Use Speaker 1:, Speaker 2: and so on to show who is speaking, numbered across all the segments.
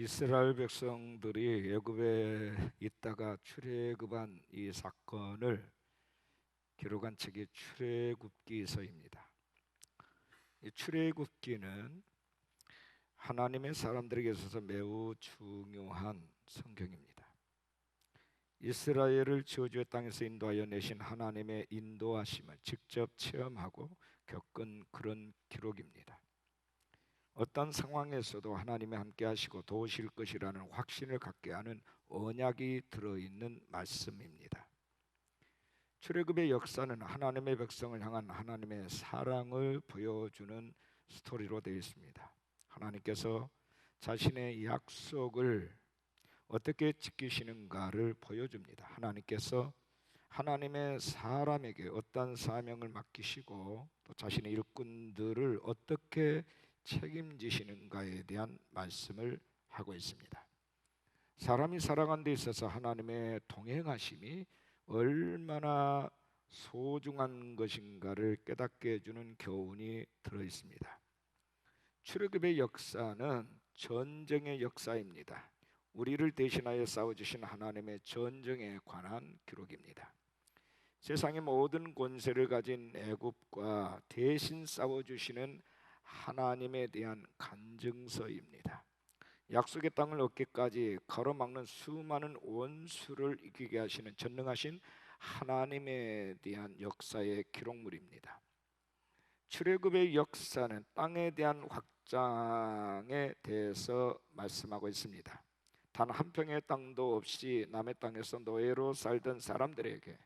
Speaker 1: 이스라엘 백성들이 애굽에 있다가 출애굽한 이 사건을 기록한 책이 출애굽기서입니다. 이 출애굽기는 하나님의 사람들에게 있어서 매우 중요한 성경입니다. 이스라엘을 저주의 땅에서 인도하여 내신 하나님의 인도하심을 직접 체험하고 겪은 그런 기록입니다. 어떤 상황에서도 하나님이 함께 하시고 도우실 것이라는 확신을 갖게 하는 언약이 들어있는 말씀입니다. 출애굽의 역사는 하나님의 백성을 향한 하나님의 사랑을 보여주는 스토리로 되어 있습니다. 하나님께서 자신의 약속을 어떻게 지키시는가를 보여줍니다. 하나님께서 하나님의 사람에게 어떤 사명을 맡기시고 또 자신의 일꾼들을 어떻게 책임지시는가에 대한 말씀을 하고 있습니다. 사람이 살아가는 데 있어서 하나님의 동행하심이 얼마나 소중한 것인가를 깨닫게 해주는 교훈이 들어있습니다. 출애굽의 역사는 전쟁의 역사입니다. 우리를 대신하여 싸워주신 하나님의 전쟁에 관한 기록입니다. 세상의 모든 권세를 가진 애굽과 대신 싸워주시는 하나님에 대한 간증서입니다. 약속의 땅을 얻기까지 가로막는 수많은 원수를 이기게 하시는 전능하신 하나님에 대한 역사의 기록물입니다. 출애굽의 역사는 땅에 대한 확장에 대해서 말씀하고 있습니다. 단 한 평의 땅도 없이 남의 땅에서 노예로 살던 사람들에게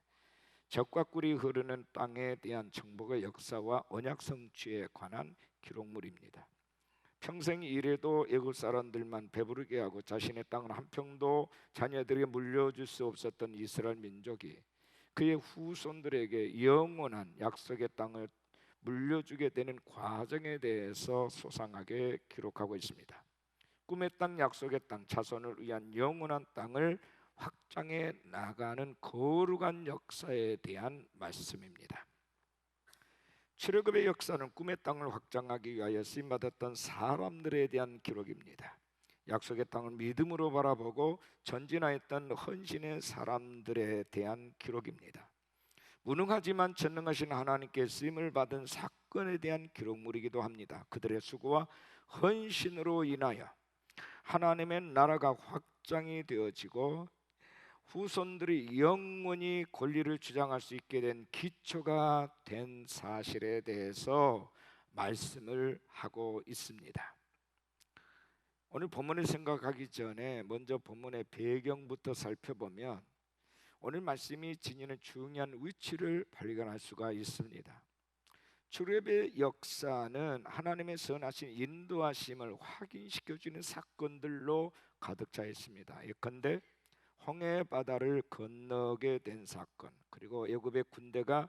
Speaker 1: 젖과 꿀이 흐르는 땅에 대한 정복의 역사와 언약 성취에 관한 기록물입니다. 평생 일해도 애굽 사람들만 배부르게 하고 자신의 땅을 한 평도 자녀들에게 물려줄 수 없었던 이스라엘 민족이 그의 후손들에게 영원한 약속의 땅을 물려주게 되는 과정에 대해서 소상하게 기록하고 있습니다. 꿈의 땅, 약속의 땅, 자손을 위한 영원한 땅을 확장해 나가는 거룩한 역사에 대한 말씀입니다. 출애굽의 역사는 꿈의 땅을 확장하기 위하여 쓰임받았던 사람들에 대한 기록입니다. 약속의 땅을 믿음으로 바라보고 전진하였던 헌신의 사람들에 대한 기록입니다. 무능하지만 전능하신 하나님께 쓰임을 받은 사건에 대한 기록물이기도 합니다. 그들의 수고와 헌신으로 인하여 하나님의 나라가 확장이 되어지고 후손들이 영원히 권리를 주장할 수 있게 된 기초가 된 사실에 대해서 말씀을 하고 있습니다. 오늘 본문을 생각하기 전에 먼저 본문의 배경부터 살펴보면 오늘 말씀이 지니는 중요한 위치를 발견할 수가 있습니다. 출애굽의 역사는 하나님의 선하신 인도하심을 확인시켜주는 사건들로 가득 차 있습니다. 예컨대 홍해 바다를 건너게 된 사건, 그리고 애굽의 군대가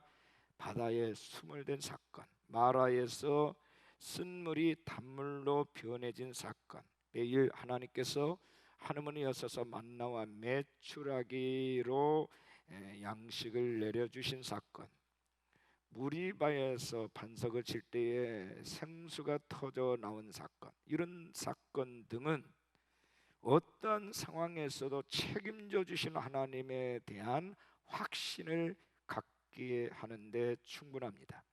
Speaker 1: 바다에 숨을 댄 사건, 마라에서 쓴물이 단물로 변해진 사건, 매일 하나님께서 하늘문이 여서서 만나와 메추라기로 양식을 내려주신 사건, 무리바에서 반석을 칠 때에 생수가 터져 나온 사건, 이런 사건 등은 어떤 상황에서도 책임져 주신 하나님에 대한 확신을 갖게 하는데 충분합니다.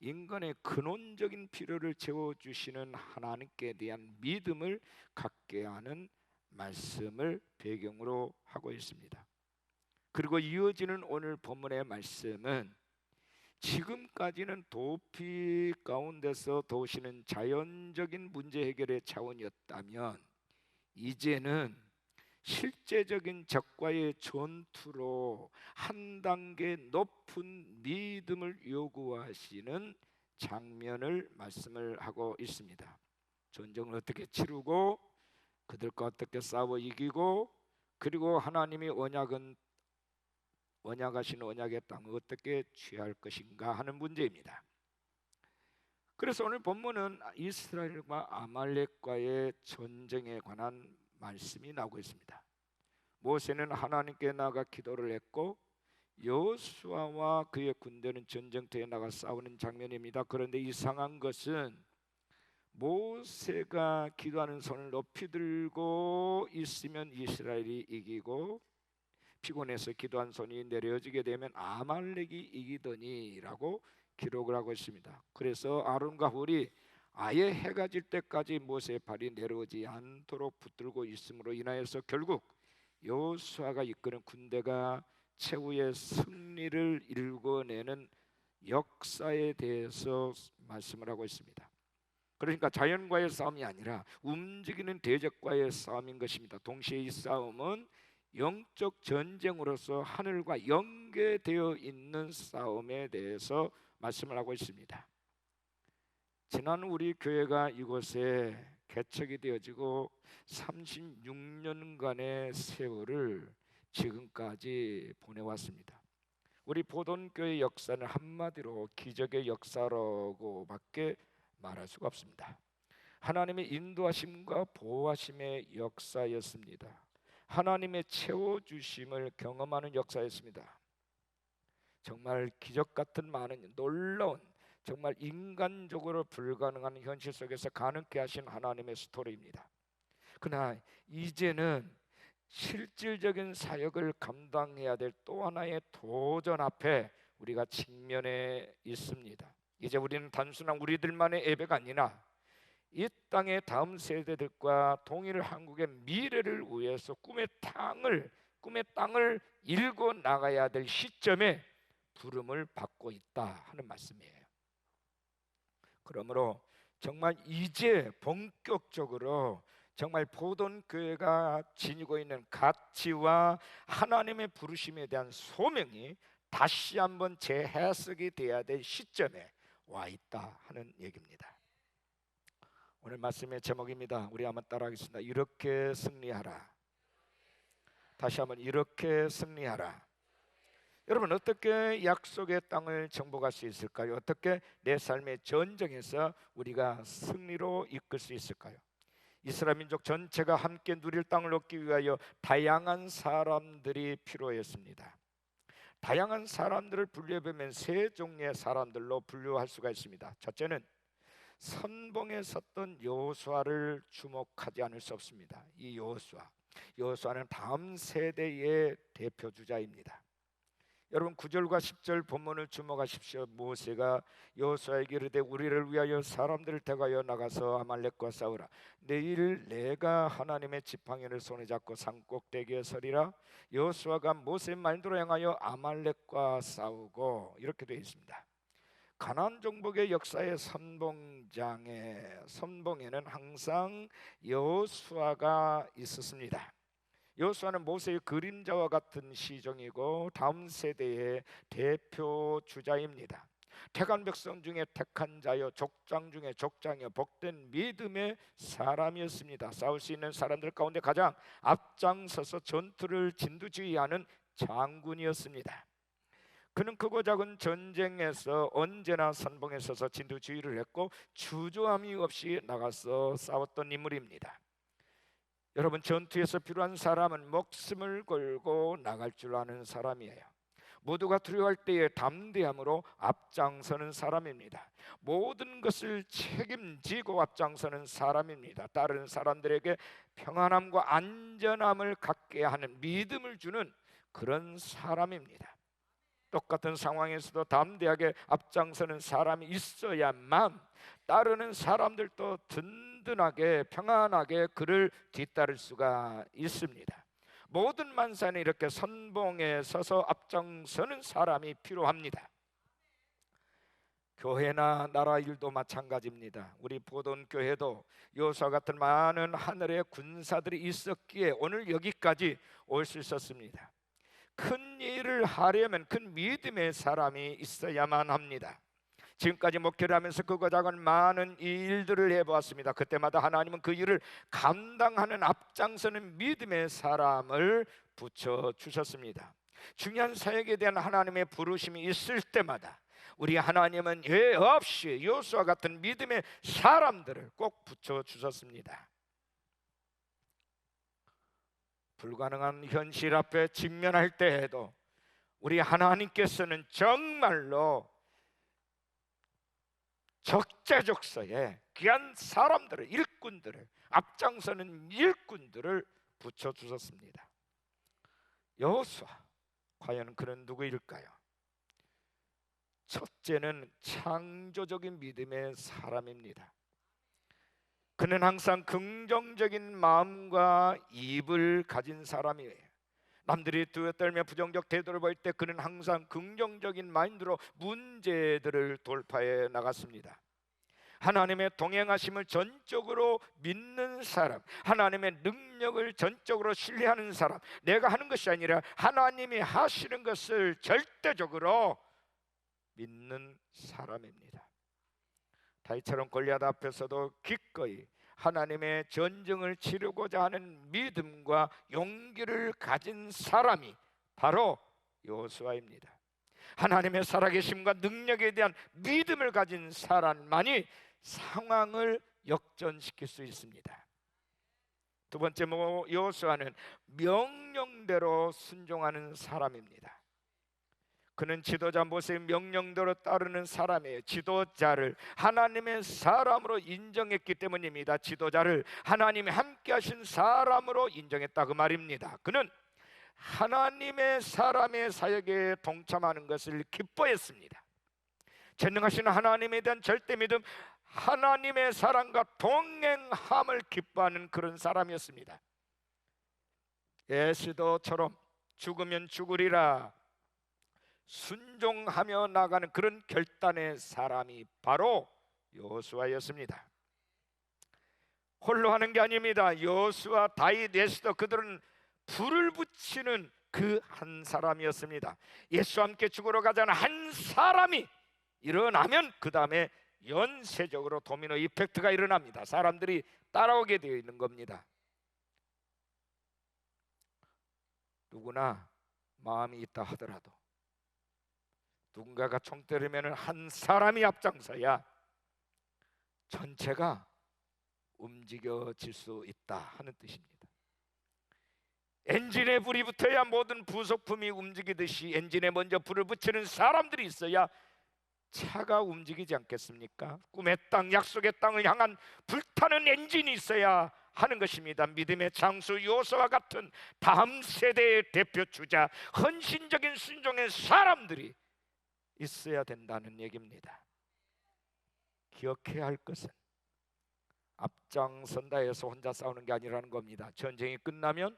Speaker 1: 인간의 근원적인 필요를 채워주시는 하나님께 대한 믿음을 갖게 하는 말씀을 배경으로 하고 있습니다. 그리고 이어지는 오늘 본문의 말씀은 지금까지는 도피 가운데서 도우시는 자연적인 문제 해결의 차원이었다면 이제는 실제적인 적과의 전투로 한 단계 높은 믿음을 요구하시는 장면을 말씀을 하고 있습니다. 전쟁을 어떻게 치르고 그들과 어떻게 싸워 이기고, 그리고 하나님이 언약하신 언약의 땅을 어떻게 취할 것인가 하는 문제입니다. 그래서 오늘 본문은 이스라엘과 아말렉과의 전쟁에 관한 말씀이 나오고 있습니다. 모세는 하나님께 나아가 기도를 했고 여호수아와 그의 군대는 전쟁터에 나가 싸우는 장면입니다. 그런데 이상한 것은 모세가 기도하는 손을 높이 들고 있으면 이스라엘이 이기고 피곤해서 기도한 손이 내려지게 되면 아말렉이 이기더니라고 기록을 하고 있습니다. 그래서 아론과 훌이 아예 해가 질 때까지 모세의 발이 내려오지 않도록 붙들고 있음으로 인하여서 결국 여호수아가 이끄는 군대가 최후의 승리를 일궈내는 역사에 대해서 말씀을 하고 있습니다. 그러니까 자연과의 싸움이 아니라 움직이는 대적과의 싸움인 것입니다. 동시에 이 싸움은 영적 전쟁으로서 하늘과 연계되어 있는 싸움에 대해서 말씀을 하고 있습니다. 지난 우리 교회가 이곳에 개척이 되어지고 36년간의 세월을 지금까지 보내왔습니다. 우리 보돈교회 역사는 한마디로 기적의 역사라고밖에 말할 수가 없습니다. 하나님의 인도하심과 보호하심의 역사였습니다. 하나님의 채워주심을 경험하는 역사였습니다. 정말 기적 같은 많은 놀라운, 정말 인간적으로 불가능한 현실 속에서 가능케 하신 하나님의 스토리입니다. 그러나 이제는 실질적인 사역을 감당해야 될 또 하나의 도전 앞에 우리가 직면해 있습니다. 이제 우리는 단순한 우리들만의 예배가 아니라 이 땅의 다음 세대들과 동일 한국의 미래를 위해서 꿈의 땅을 일궈 나가야 될 시점에 부름을 받고 있다 하는 말씀이에요. 그러므로 정말 이제 본격적으로 정말 보돈교회가 지니고 있는 가치와 하나님의 부르심에 대한 소명이 다시 한번 재해석이 돼야 될 시점에 와 있다 하는 얘기입니다. 오늘 말씀의 제목입니다. 우리 한번 따라하겠습니다. 이렇게 승리하라. 다시 한번 이렇게 승리하라. 여러분, 어떻게 약속의 땅을 정복할 수 있을까요? 어떻게 내 삶의 전쟁에서 우리가 승리로 이끌 수 있을까요? 이스라엘 민족 전체가 함께 누릴 땅을 얻기 위하여 다양한 사람들이 필요했습니다. 다양한 사람들을 분류해보면 세 종류의 사람들로 분류할 수가 있습니다. 첫째는 선봉에 섰던 여호수아를 주목하지 않을 수 없습니다. 이 여호수아는 다음 세대의 대표 주자입니다. 여러분 9절과 10절 본문을 주목하십시오. 모세가 여호수아에게 이르되 우리를 위하여 사람들을 택하여 나가서 아말렉과 싸우라. 내일 내가 하나님의 지팡이를 손에 잡고 산 꼭대기에 서리라. 여호수아가 모세의 말대로 행하여 아말렉과 싸우고, 이렇게 되어 있습니다. 가나안 정복의 역사의 선봉에는 항상 여호수아가 있었습니다. 여호수아는 모세의 그림자와 같은 시종이고 다음 세대의 대표 주자입니다. 택한 백성 중에 택한 자여, 족장 중에 족장이여, 복된 믿음의 사람이었습니다. 싸울 수 있는 사람들 가운데 가장 앞장서서 전투를 진두지휘하는 장군이었습니다. 그는 크고 작은 전쟁에서 언제나 선봉에 서서 진두지휘를 했고 주저함이 없이 나가서 싸웠던 인물입니다. 여러분, 전투에서 필요한 사람은 목숨을 걸고 나갈 줄 아는 사람이에요. 모두가 두려워할 때에 담대함으로 앞장서는 사람입니다. 모든 것을 책임지고 앞장서는 사람입니다. 다른 사람들에게 평안함과 안전함을 갖게 하는 믿음을 주는 그런 사람입니다. 똑같은 상황에서도 담대하게 앞장서는 사람이 있어야만 따르는 사람들도 든든하게 평안하게 그를 뒤따를 수가 있습니다. 모든 만사는 이렇게 선봉에 서서 앞장서는 사람이 필요합니다. 교회나 나라 일도 마찬가지입니다. 우리 보돈교회도 여호수아 같은 많은 하늘의 군사들이 있었기에 오늘 여기까지 올 수 있었습니다. 큰 일을 하려면 큰 믿음의 사람이 있어야만 합니다. 지금까지 목회를 하면서 크고 작은 많은 일들을 해보았습니다. 그때마다 하나님은 그 일을 감당하는 앞장서는 믿음의 사람을 붙여주셨습니다. 중요한 사역에 대한 하나님의 부르심이 있을 때마다 우리 하나님은 예외 없이 여호수아 같은 믿음의 사람들을 꼭 붙여주셨습니다. 불가능한 현실 앞에 직면할 때에도 우리 하나님께서는 정말로 적재적소에 귀한 사람들을, 일꾼들을, 앞장서는 일꾼들을 붙여주셨습니다. 여호수아, 과연 그는 누구일까요? 첫째는 창조적인 믿음의 사람입니다. 그는 항상 긍정적인 마음과 입을 가진 사람이에요. 남들이 두어떨며 부정적 태도를 보일 때 그는 항상 긍정적인 마인드로 문제들을 돌파해 나갔습니다. 하나님의 동행하심을 전적으로 믿는 사람, 하나님의 능력을 전적으로 신뢰하는 사람, 내가 하는 것이 아니라 하나님이 하시는 것을 절대적으로 믿는 사람입니다. 다윗처럼 골리앗 앞에서도 기꺼이 하나님의 전쟁을 치르고자 하는 믿음과 용기를 가진 사람이 바로 여호수아입니다. 하나님의 살아계심과 능력에 대한 믿음을 가진 사람만이 상황을 역전시킬 수 있습니다. 두 번째, 여호수아는 명령대로 순종하는 사람입니다. 그는 지도자 모세의 명령대로 따르는 사람이에요. 지도자를 하나님의 사람으로 인정했기 때문입니다. 지도자를 하나님이 함께 하신 사람으로 인정했다, 그 말입니다. 그는 하나님의 사람의 사역에 동참하는 것을 기뻐했습니다. 전능하신 하나님에 대한 절대 믿음, 하나님의 사랑과 동행함을 기뻐하는 그런 사람이었습니다. 에스더처럼 죽으면 죽으리라 순종하며 나가는 그런 결단의 사람이 바로 여호수아였습니다. 홀로 하는 게 아닙니다. 여호수아, 다윗, 에스더, 그들은 불을 붙이는 그 한 사람이었습니다. 예수와 함께 죽으러 가자는 한 사람이 일어나면 그 다음에 연쇄적으로 도미노 이펙트가 일어납니다. 사람들이 따라오게 되어 있는 겁니다. 누구나 마음이 있다 하더라도 누군가가 총 때리면 한 사람이 앞장서야 전체가 움직여질 수 있다 하는 뜻입니다. 엔진에 불이 붙어야 모든 부속품이 움직이듯이 엔진에 먼저 불을 붙이는 사람들이 있어야 차가 움직이지 않겠습니까? 꿈의 땅, 약속의 땅을 향한 불타는 엔진이 있어야 하는 것입니다. 믿음의 장수 여호수아와 같은 다음 세대의 대표 주자, 헌신적인 순종의 사람들이 있어야 된다는 얘기입니다. 기억해야 할 것은 앞장선다 해서 혼자 싸우는 게 아니라는 겁니다. 전쟁이 끝나면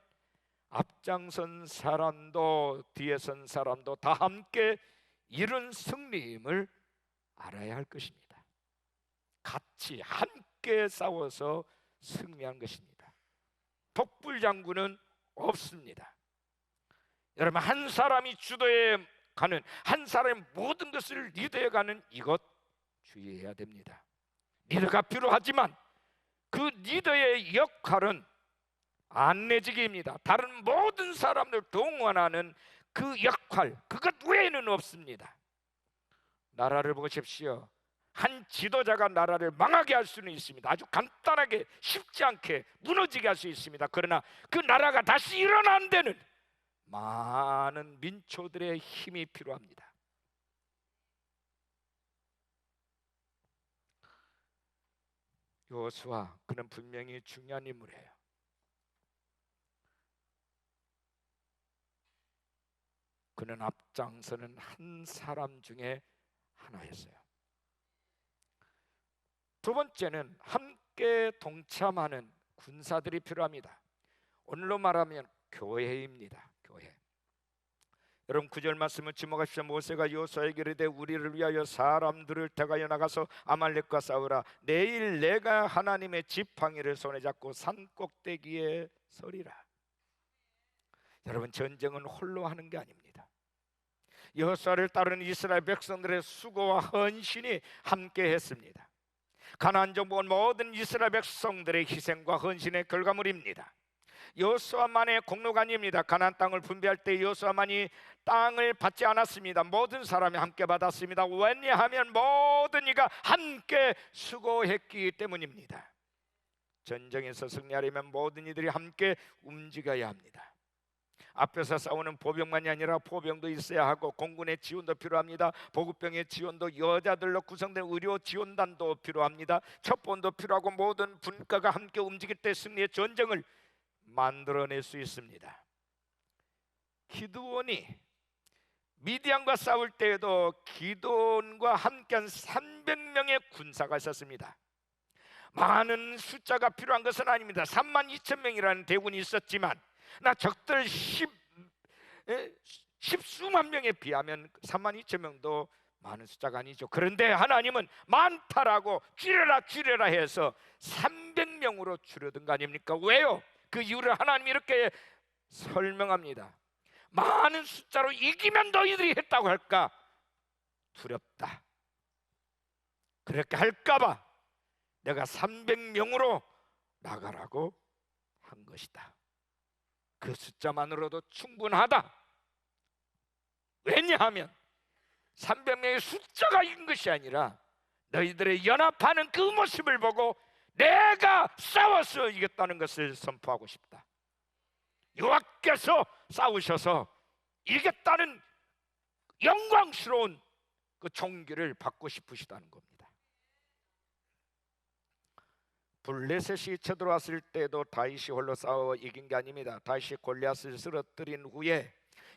Speaker 1: 앞장선 사람도 뒤에 선 사람도 다 함께 이룬 승리임을 알아야 할 것입니다. 같이 함께 싸워서 승리한 것입니다. 독불장군은 없습니다. 여러분, 한 사람이 주도해 가는, 한 사람의 모든 것을 리드해 가는 이것 주의해야 됩니다. 리더가 필요하지만 그 리더의 역할은 안내지기입니다. 다른 모든 사람들 동원하는 그 역할, 그것 외에는 없습니다. 나라를 보십시오. 한 지도자가 나라를 망하게 할 수는 있습니다. 아주 간단하게, 쉽지 않게 무너지게 할 수 있습니다. 그러나 그 나라가 다시 일어나는 데는 많은 민초들의 힘이 필요합니다. 여호수아, 그는 분명히 중요한 인물이에요. 그는 앞장서는 한 사람 중에 하나였어요. 두 번째는 함께 동참하는 군사들이 필요합니다. 오늘로 말하면 교회입니다. 교회. 여러분 9절 말씀을 지목하십시오. 모세가 여호수아에게 이르되 우리를 위하여 사람들을 택하여 나가서 아말렉과 싸우라. 내일 내가 하나님의 지팡이를 손에 잡고 산 꼭대기에 서리라. 여러분, 전쟁은 홀로 하는 게 아닙니다. 여호수아를 따르는 이스라엘 백성들의 수고와 헌신이 함께 했습니다. 가나안 정복은 모든 이스라엘 백성들의 희생과 헌신의 결과물입니다. 여호수아만의 공로가 아닙니다. 가나안 땅을 분배할 때 여호수아만이 땅을 받지 않았습니다. 모든 사람이 함께 받았습니다. 왜냐하면 모든 이가 함께 수고했기 때문입니다. 전쟁에서 승리하려면 모든 이들이 함께 움직여야 합니다. 앞에서 싸우는 보병만이 아니라 포병도 있어야 하고 공군의 지원도 필요합니다. 보급병의 지원도, 여자들로 구성된 의료 지원단도 필요합니다. 첩보원도 필요하고 모든 분과가 함께 움직일 때 승리의 전쟁을 만들어낼 수 있습니다. 기드온이 미디안과 싸울 때에도 기드온과 함께한 300명의 군사가 있었습니다. 많은 숫자가 필요한 것은 아닙니다. 32,000명이라는 대군이 있었지만 적들 십수만 명에 비하면 32,000명도 많은 숫자가 아니죠. 그런데 하나님은 많다라고 줄여라 해서 300명으로 줄여든 거 아닙니까? 왜요? 그 이유를 하나님이 이렇게 설명합니다. 많은 숫자로 이기면 너희들이 했다고 할까? 두렵다. 그렇게 할까봐 내가 300명으로 나가라고 한 것이다. 그 숫자만으로도 충분하다. 왜냐하면 300명의 숫자가 이긴 것이 아니라 너희들의 연합하는 그 모습을 보고 내가 싸워서 이겼다는 것을 선포하고 싶다. 여호와께서 싸우셔서 이겼다는 영광스러운 그 종기를 받고 싶으시다는 겁니다. 블레셋이 쳐들어왔을 때도 다윗이 홀로 싸워 이긴 게 아닙니다. 다윗이 골리앗을 쓰러뜨린 후에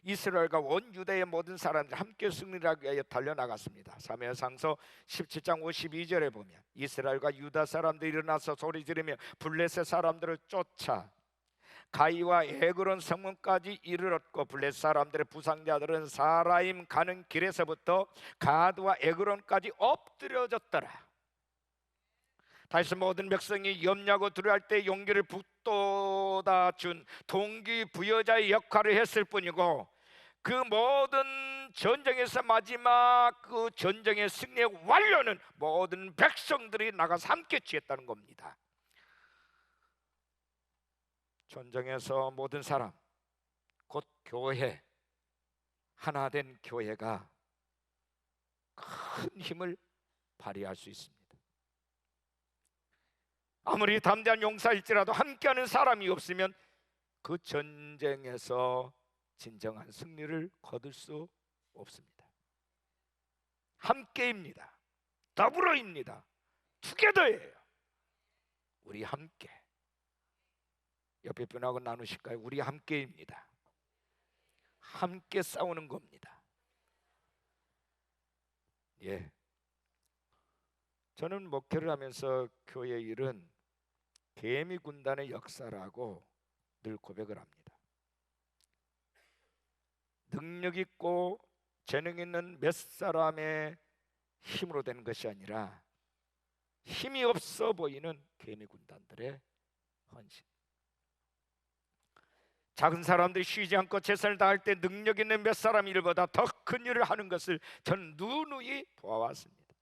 Speaker 1: 이스라엘과 온 유다의 모든 사람들이 함께 승리를 하기 위하여 달려나갔습니다. 사무엘상서 17장 52절에 보면 이스라엘과 유다 사람들이 일어나서 소리 지르며 블레셋 사람들을 쫓아 가이와 에그론 성문까지 이르렀고 블레셋 사람들의 부상자들은 사라임 가는 길에서부터 가드와 에그론까지 엎드려졌더라. 다시 모든 백성이 염려하고 두려워할 때 용기를 북돋아준 동기부여자의 역할을 했을 뿐이고 그 모든 전쟁에서 마지막 그 전쟁의 승리의 완료는 모든 백성들이 나가서 함께 취했다는 겁니다. 전쟁에서 모든 사람, 곧 교회, 하나 된 교회가 큰 힘을 발휘할 수 있습니다. 아무리 담대한 용사일지라도 함께하는 사람이 없으면 그 전쟁에서 진정한 승리를 거둘 수 없습니다. 함께입니다. 더불어입니다. 투게더예요. 우리 함께. 옆에 분하고 나누실까요? 우리 함께입니다. 함께 싸우는 겁니다. 예. 저는 목회를 하면서 교회 일은 개미 군단의 역사라고 늘 고백을 합니다. 능력 있고 재능 있는 몇 사람의 힘으로 되는 것이 아니라 힘이 없어 보이는 개미 군단들의 헌신. 작은 사람들이 쉬지 않고 최선을 다할 때 능력 있는 몇 사람 일보다 더 큰 일을 하는 것을 저는 누누이 보아왔습니다.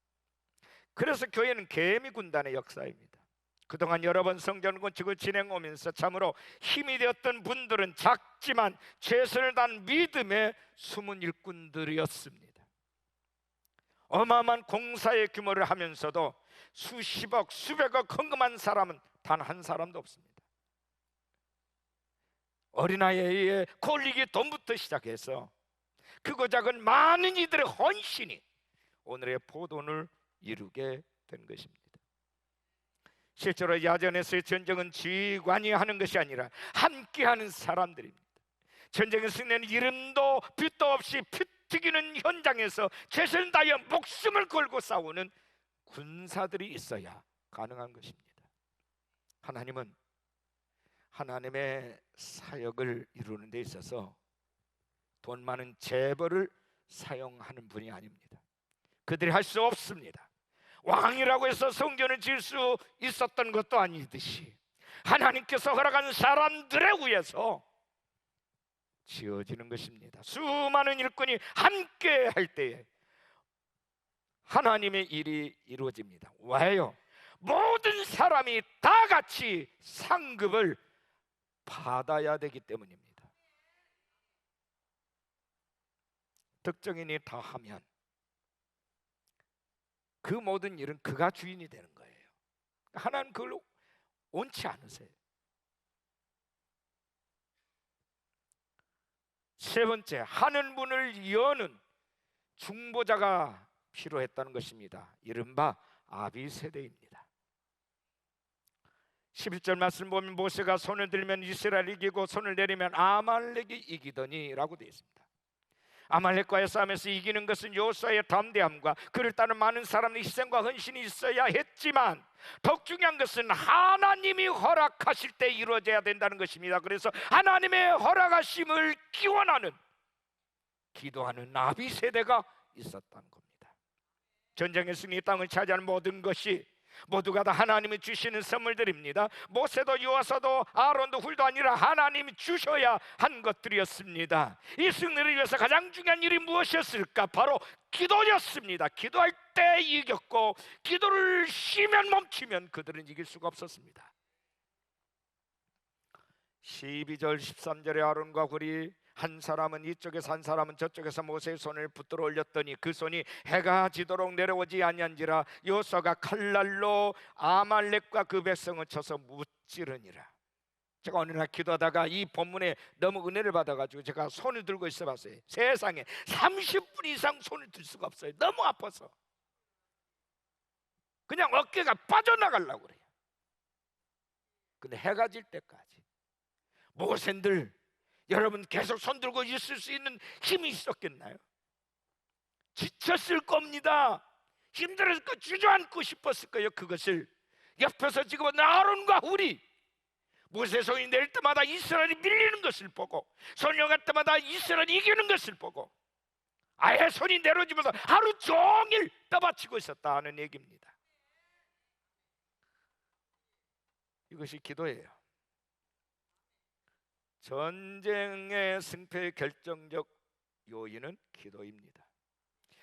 Speaker 1: 그래서 교회는 개미 군단의 역사입니다. 그동안 여러 번 성전 건축을 진행하면서 참으로 힘이 되었던 분들은 작지만 최선을 다한 믿음의 숨은 일꾼들이었습니다. 어마어마한 공사의 규모를 하면서도 수십억, 수백억 헌금한 사람은 단 한 사람도 없습니다. 어린아이의 콜리기 돈부터 시작해서 크고 작은 많은 이들의 헌신이 오늘의 포도를 이루게 된 것입니다. 실제로 야전에서의 전쟁은 지휘관이 하는 것이 아니라 함께하는 사람들입니다. 전쟁의 승리는 이름도 빛도 없이 피 튀기는 현장에서 최선을 다하여 목숨을 걸고 싸우는 군사들이 있어야 가능한 것입니다. 하나님은 하나님의 사역을 이루는 데 있어서 돈 많은 재벌을 사용하는 분이 아닙니다. 그들이 할 수 없습니다. 왕이라고 해서 성전을 지을 수 있었던 것도 아니듯이 하나님께서 허락한 사람들에 의해서 지어지는 것입니다. 수많은 일꾼이 함께 할 때에 하나님의 일이 이루어집니다. 왜요? 모든 사람이 다 같이 상급을 받아야 되기 때문입니다. 특정인이 다 하면 그 모든 일은 그가 주인이 되는 거예요. 하나님 그걸 원치 않으세요. 세 번째, 하늘 문을 여는 중보자가 필요했다는 것입니다. 이른바 아비세대입니다. 11절 말씀 보면 모세가 손을 들면 이스라엘이 이기고 손을 내리면 아말렉이 이기더니 라고 되어 있습니다. 아말렉과의 싸움에서 이기는 것은 여호수아의 담대함과 그를 따른 많은 사람의 희생과 헌신이 있어야 했지만 더욱 중요한 것은 하나님이 허락하실 때 이루어져야 된다는 것입니다. 그래서 하나님의 허락하심을 기원하는 기도하는 아비세대가 있었다는 겁니다. 전쟁의 승리, 땅을 차지하는 모든 것이 모두가 다 하나님이 주시는 선물들입니다. 모세도 여호와도 아론도 훌도 아니라 하나님이 주셔야 한 것들이었습니다. 이 승리를 위해서 가장 중요한 일이 무엇이었을까? 바로 기도였습니다. 기도할 때 이겼고 기도를 쉬면 멈추면 그들은 이길 수가 없었습니다. 12절 13절에 아론과 굴이 한 사람은 이쪽에서 한 사람은 저쪽에서 모세의 손을 붙들어 올렸더니 그 손이 해가 지도록 내려오지 아니한지라 여호수아가 칼날로 아말렉과 그 백성을 쳐서 무찌르니라. 제가 어느 날 기도하다가 이 본문에 너무 은혜를 받아가지고 제가 손을 들고 있어 봤어요. 세상에 30분 이상 손을 들 수가 없어요. 너무 아파서 그냥 어깨가 빠져나가려고 그래요. 근데 해가 질 때까지 모세들 여러분 계속 손들고 있을 수 있는 힘이 있었겠나요? 지쳤을 겁니다. 힘들어서 주저앉고 싶었을 거예요. 그것을 옆에서 지금 아론과 훌이 모세 손이 내릴 때마다 이스라엘이 밀리는 것을 보고 손령할 때마다 이스라엘이 이기는 것을 보고 아예 손이 내려지면서 하루 종일 떠받치고 있었다는 얘기입니다. 이것이 기도예요. 전쟁의 승패의 결정적 요인은 기도입니다.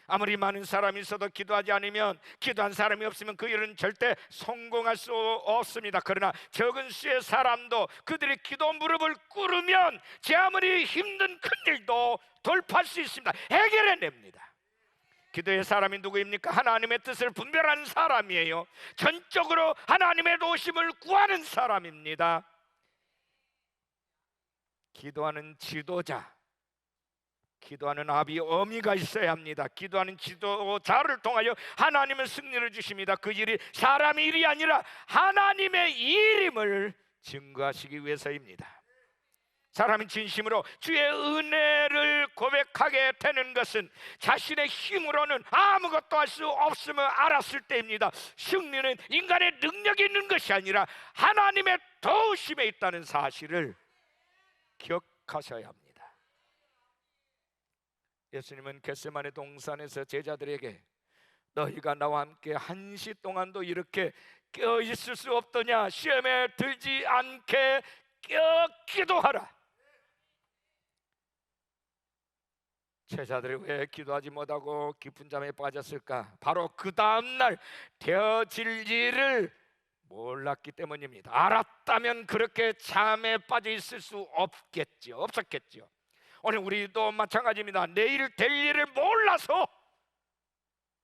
Speaker 1: 아무리 많은 사람이 있어도 기도하지 않으면, 기도한 사람이 없으면 그 일은 절대 성공할 수 없습니다. 그러나 적은 수의 사람도 그들의 기도 무릎을 꿇으면 제 아무리 힘든 큰일도 돌파할 수 있습니다. 해결해냅니다. 기도의 사람이 누구입니까? 하나님의 뜻을 분별하는 사람이에요. 전적으로 하나님의 도우심을 구하는 사람입니다. 기도하는 지도자, 기도하는 아비 어미가 있어야 합니다. 기도하는 지도자를 통하여 하나님은 승리를 주십니다. 그 일이 사람의 일이 아니라 하나님의 일임을 증거하시기 위해서입니다. 사람이 진심으로 주의 은혜를 고백하게 되는 것은 자신의 힘으로는 아무것도 할 수 없음을 알았을 때입니다. 승리는 인간의 능력이 있는 것이 아니라 하나님의 도우심에 있다는 사실을 기억하셔야 합니다. 예수님은 겟세마네 동산에서 제자들에게 너희가 나와 함께 1시 동안도 이렇게 깨어 있을 수 없더냐? 시험에 들지 않게 깨어 기도하라. 제자들이 왜 기도하지 못하고 깊은 잠에 빠졌을까? 바로 그 다음날 되어질 일을 몰랐기 때문입니다. 알았다면 그렇게 잠에 빠져 있을 수 없었겠죠. 오늘 우리도 마찬가지입니다. 내일 될 일을 몰라서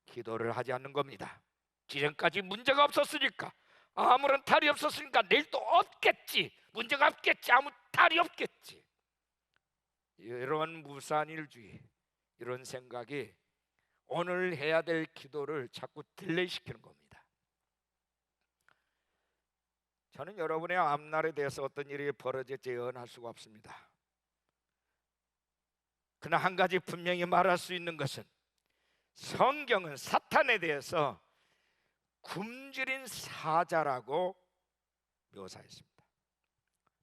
Speaker 1: 기도를 하지 않는 겁니다. 지금까지 문제가 없었으니까, 아무런 탈이 없었으니까 내일 또 없겠지, 문제가 없겠지, 아무 탈이 없겠지, 이런 무산일주의, 이런 생각이 오늘 해야 될 기도를 자꾸 딜레이시키는 겁니다. 저는 여러분의 앞날에 대해서 어떤 일이 벌어질지 예언할 수가 없습니다. 그러나 한 가지 분명히 말할 수 있는 것은 성경은 사탄에 대해서 굶주린 사자라고 묘사했습니다.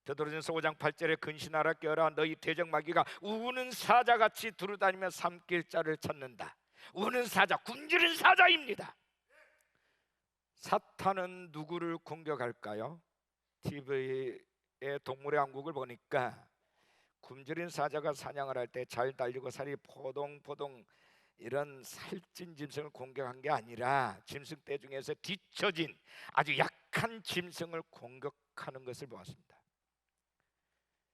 Speaker 1: 베드로전서 5장 8절에 근신하라 깨어라 너희 대적마귀가 우는 사자같이 두루다니며 삼킬 자를 찾는다. 우는 사자, 굶주린 사자입니다. 사탄은 누구를 공격할까요? TV의 동물의 왕국을 보니까 굶주린 사자가 사냥을 할 때 잘 달리고 살이 포동포동 이런 살찐 짐승을 공격한 게 아니라 짐승떼 중에서 뒤처진 아주 약한 짐승을 공격하는 것을 보았습니다.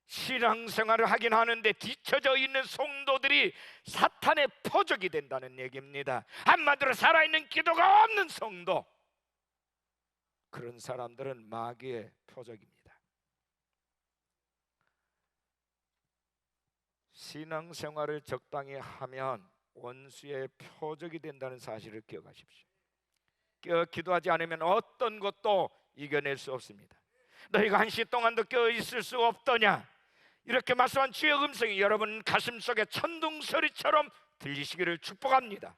Speaker 1: 신앙생활을 하긴 하는데 뒤처져 있는 성도들이 사탄의 포적이 된다는 얘기입니다. 한마디로 살아있는 기도가 없는 성도, 그런 사람들은 마귀의 표적입니다. 신앙생활을 적당히 하면 원수의 표적이 된다는 사실을 기억하십시오. 기도하지 않으면 어떤 것도 이겨낼 수 없습니다. 너희가 한시 동안도 깨어 있을 수 없더냐, 이렇게 말씀한 주의 음성이 여러분 가슴속에 천둥소리처럼 들리시기를 축복합니다.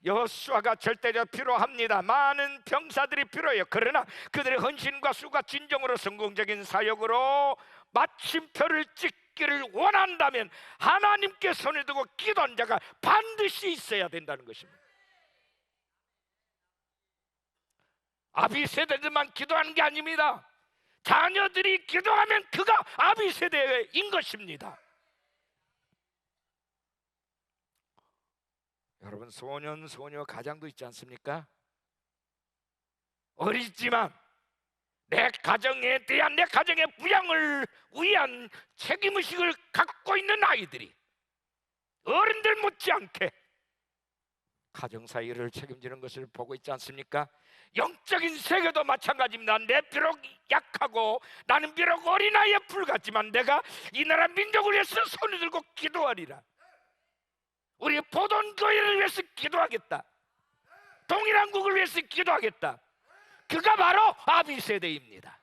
Speaker 1: 여호수아가 절대적 필요합니다. 많은 병사들이 필요해요. 그러나 그들의 헌신과 수고가 진정으로 성공적인 사역으로 마침표를 찍기를 원한다면 하나님께 손을 두고 기도한 자가 반드시 있어야 된다는 것입니다. 아비세대들만 기도하는 게 아닙니다. 자녀들이 기도하면 그가 아비세대인 것입니다. 여러분, 소년 소녀 가장도 있지 않습니까? 어리지만 내 가정에 대한, 내 가정의 부양을 위한 책임의식을 갖고 있는 아이들이 어른들 못지않게 가정사 일을 책임지는 것을 보고 있지 않습니까? 영적인 세계도 마찬가지입니다. 내 비록 약하고 나는 비록 어린아이에 불같지만 내가 이 나라 민족을 위해서 손을 들고 기도하리라. 우리 보돈교회를 위해서 기도하겠다. 동일한국을 위해서 기도하겠다. 그가 바로 아비세대입니다.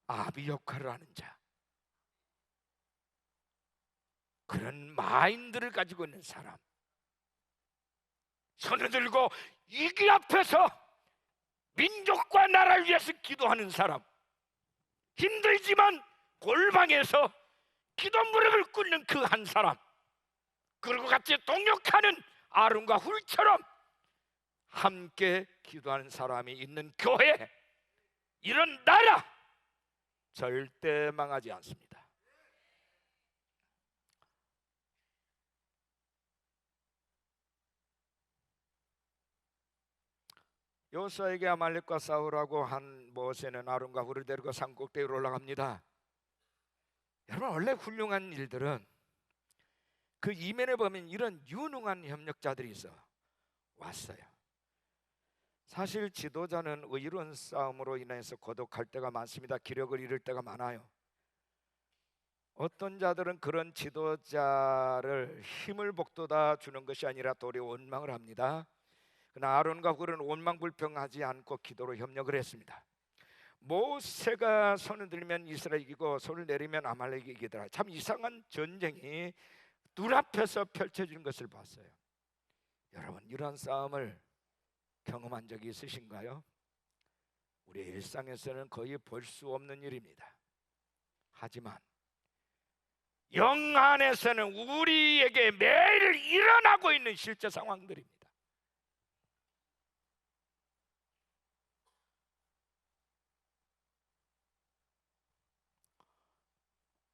Speaker 1: 아비 역할을 하는 자, 그런 마인드를 가지고 있는 사람, 손을 들고 위기 앞에서 민족과 나라를 위해서 기도하는 사람, 힘들지만 골방에서 기도 무릎을 꿇는 그 한 사람, 그리고 같이 동역하는 아론과 훌처럼 함께 기도하는 사람이 있는 교회, 이런 나라 절대 망하지 않습니다. 여호수아에게 아말렉과 싸우라고 한 모세는 아론과 훌을 데리고 산 꼭대기로 올라갑니다. 여러분, 원래 훌륭한 일들은 그 이면에 보면 이런 유능한 협력자들이 있어 왔어요. 사실 지도자는 의로운 싸움으로 인해서 고독할 때가 많습니다. 기력을 잃을 때가 많아요. 어떤 자들은 그런 지도자를 힘을 북돋아 주는 것이 아니라 도리어 원망을 합니다. 그러나 아론과 훌은 원망불평하지 않고 기도로 협력을 했습니다. 모세가 손을 들면 이스라엘이 이기고 손을 내리면 아말렉이 이기더라. 참 이상한 전쟁이 눈앞에서 펼쳐지는 것을 봤어요. 여러분, 이런 싸움을 경험한 적이 있으신가요? 우리 일상에서는 거의 볼 수 없는 일입니다. 하지만 영 안에서는 우리에게 매일 일어나고 있는 실제 상황들입니다.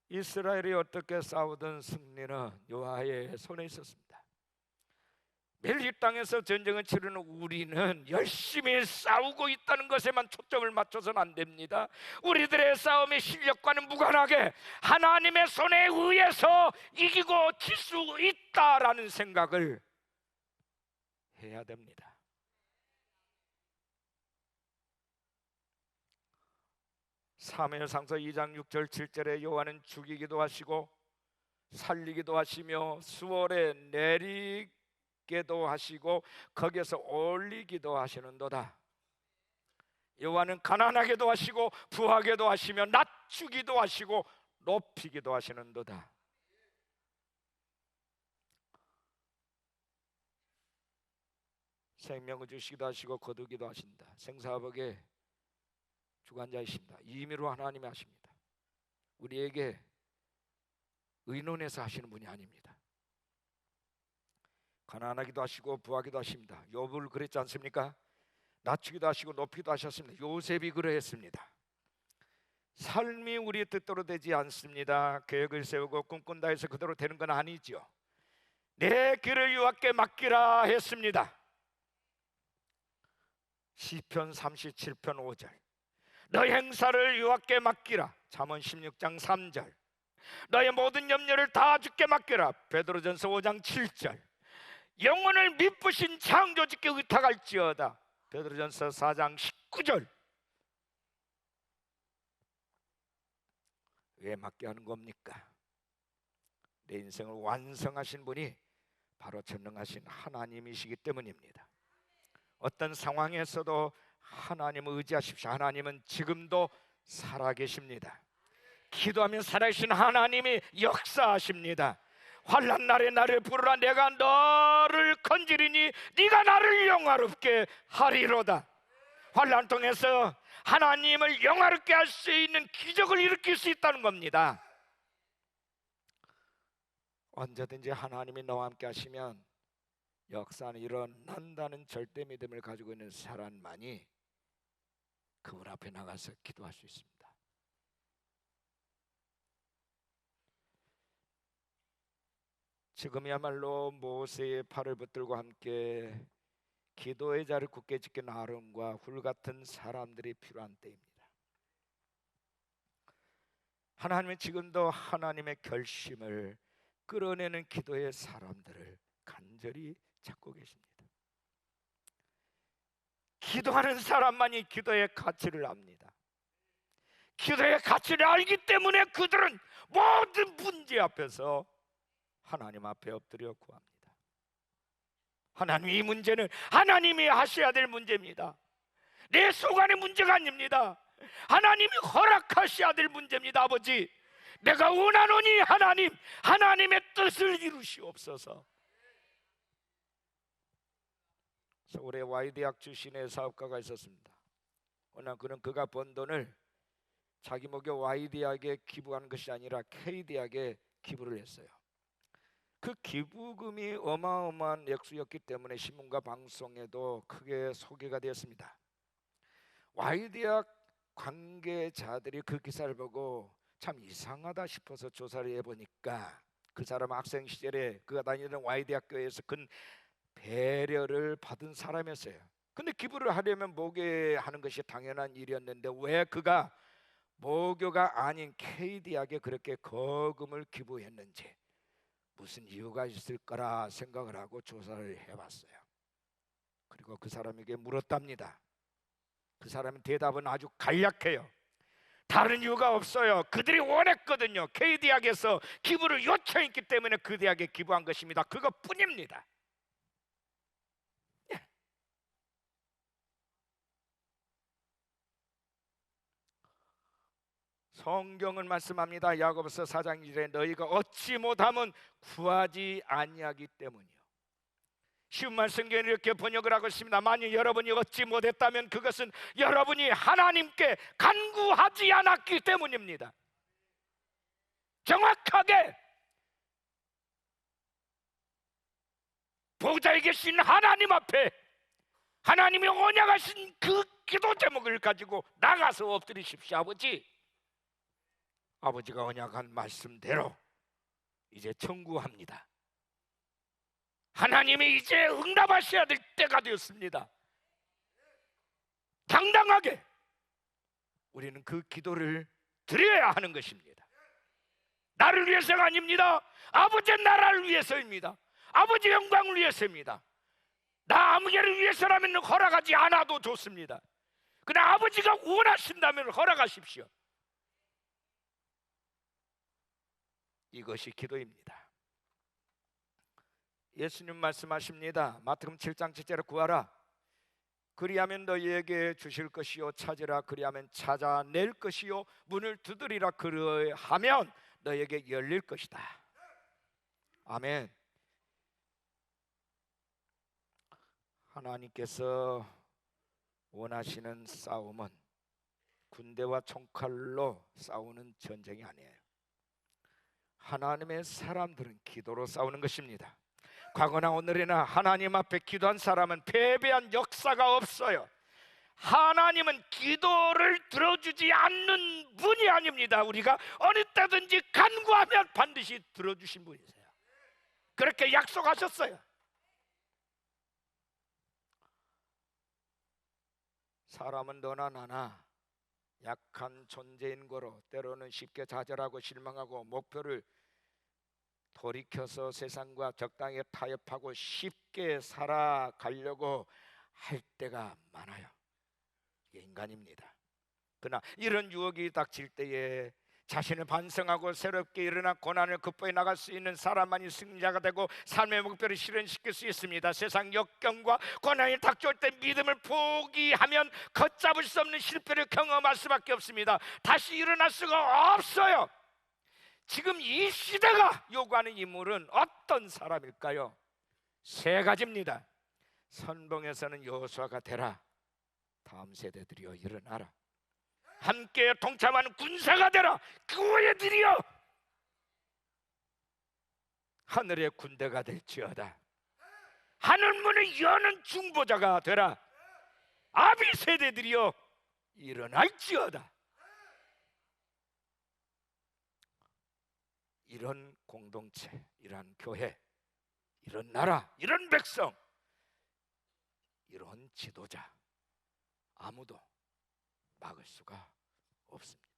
Speaker 1: 이스라엘이 어떻게 싸우든 승리는 여호와의 손에 있었습니다. 매일 이 땅에서 전쟁을 치르는 우리는 열심히 싸우고 있다는 것에만 초점을 맞춰서는 안 됩니다. 우리들의 싸움의 실력과는 무관하게 하나님의 손에 의해서 이기고 질 수 있다라는 생각을 해야 됩니다. 사무엘상서 2장 6절 7절에 여호와는 죽이기도 하시고 살리기도 하시며 수월에 내리기도 하시고 거기에서 올리기도 하시는도다. 여호와는 가난하게도 하시고 부하게도 하시며 낮추기도 하시고 높이기도 하시는도다. 생명을 주시기도 하시고 거두기도 하신다. 생사복의 주관자이십니다. 임의로 하나님이 하십니다. 우리에게 의논해서 하시는 분이 아닙니다. 가난하기도 하시고 부하기도 하십니다. 욥을 그랬지 않습니까? 낮추기도 하시고 높이기도 하셨습니다. 요셉이 그러했습니다. 삶이 우리의 뜻대로 되지 않습니다. 계획을 세우고 꿈꾼다 해서 그대로 되는 건 아니죠. 내 길을 여호와께 맡기라 했습니다. 시편 37편 5절, 너의 행사를 여호와께 맡기라. 잠언 16장 3절, 너의 모든 염려를 다 주께 맡기라. 베드로전서 5장 7절, 영혼을 미쁘신 창조주께 의탁할지어다. 베드로전서 4장 19절. 왜 맡게 하는 겁니까? 내 인생을 완성하신 분이 바로 전능하신 하나님이시기 때문입니다. 어떤 상황에서도 하나님을 의지하십시오. 하나님은 지금도 살아계십니다. 기도하면 살아계신 하나님이 역사하십니다. 환난 날에 나를 부르라. 내가 너를 건지리니 네가 나를 영화롭게 하리로다. 환난 통해서 하나님을 영화롭게 할 수 있는 기적을 일으킬 수 있다는 겁니다. 언제든지 하나님이 너와 함께 하시면 역사는 일어난다는 절대 믿음을 가지고 있는 사람만이 그분 앞에 나가서 기도할 수 있습니다. 지금이야말로 모세의 팔을 붙들고 함께 기도의 자를 굳게 지키는 아론과 훌 같은 사람들이 필요한 때입니다. 하나님은 지금도 하나님의 결심을 끌어내는 기도의 사람들을 간절히 찾고 계십니다. 기도하는 사람만이 기도의 가치를 압니다. 기도의 가치를 알기 때문에 그들은 모든 문제 앞에서 하나님 앞에 엎드려 구합니다. 하나님, 이 문제는 하나님이 하셔야 될 문제입니다. 내 속안의 문제가 아닙니다. 하나님이 허락하셔야 될 문제입니다. 아버지, 내가 원하노니 하나님의 뜻을 이루시옵소서. 서울의 Y대학 출신의 사업가가 있었습니다. 그러나 그가 번 돈을 자기 목욕 Y대학에 기부하는 것이 아니라 K대학에 기부를 했어요. 그 기부금이 어마어마한 액수였기 때문에 신문과 방송에도 크게 소개가 되었습니다. Y대학 관계자들이 그 기사를 보고 참 이상하다 싶어서 조사를 해보니까 그 사람 학생 시절에 그가 다니던 Y대학교에서 큰 배려를 받은 사람이었어요. 근데 기부를 하려면 모교하는 것이 당연한 일이었는데 왜 그가 모교가 아닌 K대학에 그렇게 거금을 기부했는지 무슨 이유가 있을 거라 생각을 하고 조사를 해봤어요. 그리고 그 사람에게 물었답니다. 그 사람의 대답은 아주 간략해요. 다른 이유가 없어요. 그들이 원했거든요. K대학에서 기부를 요청했기 때문에 그 대학에 기부한 것입니다. 그것뿐입니다. 성경은 말씀합니다. 야고보서 4장 1절에 너희가 얻지 못하면 구하지 아니하기 때문이요. 쉬운 말씀은 이렇게 번역을 하고 있습니다. 만약 여러분이 얻지 못했다면 그것은 여러분이 하나님께 간구하지 않았기 때문입니다. 정확하게 보좌에 계신 하나님 앞에 하나님이 언약하신 그 기도 제목을 가지고 나가서 엎드리십시오. 아버지가 언약한 말씀대로 이제 청구합니다. 하나님이 이제 응답하셔야 될 때가 되었습니다. 당당하게 우리는 그 기도를 드려야 하는 것입니다. 나를 위해서가 아닙니다. 아버지의 나라를 위해서입니다. 아버지 영광을 위해서입니다. 나 아무 개를 위해서라면 허락하지 않아도 좋습니다. 그러나 아버지가 원하신다면 허락하십시오. 이것이 기도입니다. 예수님 말씀하십니다. 마태복음 7장 7절에 구하라 그리하면 너희에게 주실 것이요 찾으라 그리하면 찾아낼 것이요 문을 두드리라 그리하면 너희에게 열릴 것이다. 아멘. 하나님께서 원하시는 싸움은 군대와 총칼로 싸우는 전쟁이 아니에요. 하나님의 사람들은 기도로 싸우는 것입니다. 과거나 오늘이나 하나님 앞에 기도한 사람은 패배한 역사가 없어요. 하나님은 기도를 들어주지 않는 분이 아닙니다. 우리가 어느 때든지 간구하면 반드시 들어주신 분이세요. 그렇게 약속하셨어요. 사람은 너나 나나 약한 존재인 거로 때로는 쉽게 좌절하고 실망하고 목표를 돌이켜서 세상과 적당히 타협하고 쉽게 살아가려고 할 때가 많아요. 이게 인간입니다. 그러나 이런 유혹이 닥칠 때에 자신을 반성하고 새롭게 일어나 고난을 극복해 나갈 수 있는 사람만이 승리자가 되고 삶의 목표를 실현시킬 수 있습니다. 세상 역경과 고난이 닥쳐올 때 믿음을 포기하면 걷잡을 수 없는 실패를 경험할 수밖에 없습니다. 다시 일어날 수가 없어요. 지금 이 시대가 요구하는 인물은 어떤 사람일까요? 세 가지입니다. 선봉에서는 여호수아가 되라. 다음 세대들이여 일어나라. 함께 동참하는 군사가 되라. 교회들이여 하늘의 군대가 될지어다. 하늘 문을 여는 중보자가 되라. 아비 세대들이여 일어날지어다. 이런 공동체, 이런 교회, 이런 나라, 이런 백성, 이런 지도자 아무도 막을 수가 없습니다.